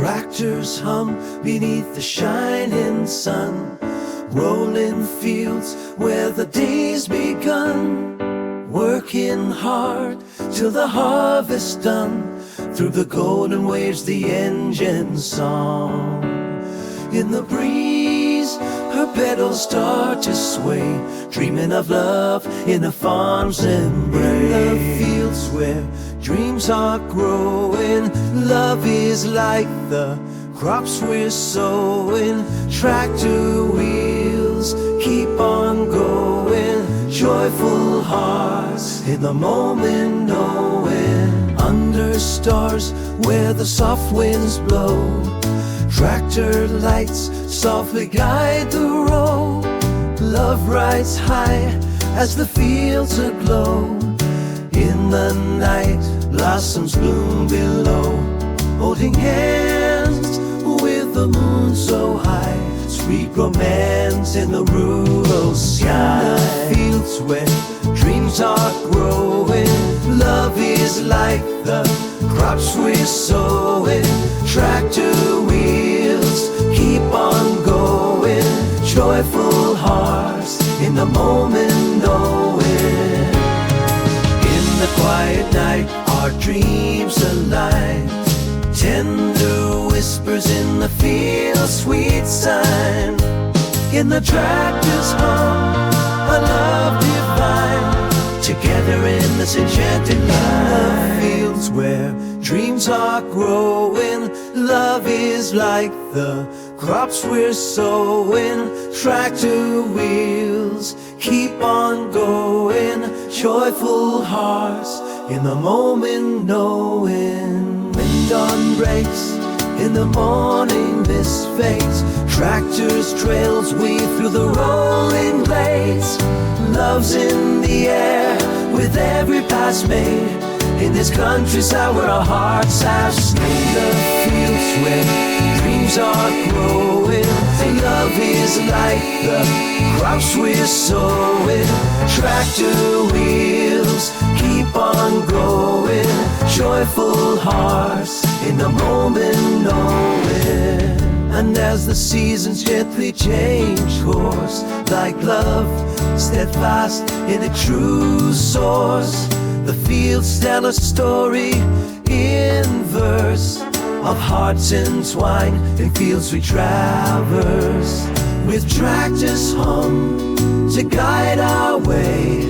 Tractors hum beneath the shining sun, rolling fields where the day's begun, working hard till the harvest done. Through the golden waves the engine's song. In the breeze her petals start to sway, dreaming of love in a farm's embrace. In the fields where dreams are growing, love is like the crops we're sowing. Tractor wheels keep on going, joyful hearts in the moment knowing. Under stars where the soft winds blow, tractor lights softly guide the road. Love rides high as the fields aglow. In the night blossoms bloom below, holding hands with the moon so high. Sweet romance in the rural sky. In the fields where dreams are growing, love is like the crops we're sowing. Tractor wheels keep on going, joyful hearts in the moment knowing. In the quiet night our dreams align, tender whispers in the field, sweet sign. In the tractor's hum, a love divine, together in this enchanted line. In the fields where dreams are growing, love is like the crops we're sowing. Tractor wheels keep on going, joyful hearts in the moment knowing. When dawn breaks, in the morning mist fades, tractors trails weave through the rolling glades. Love's in the air with every pass made, in this countryside where our hearts have stayed. The fields where dreams are growing, love is like the crops we're sowing. Tractor wheels keep on going, joyful hearts in the moment knowing. And as the seasons gently change course, like love steadfast in a true source, the fields tell a story in verse of hearts entwined in fields we traverse. With tractors hum to guide our way,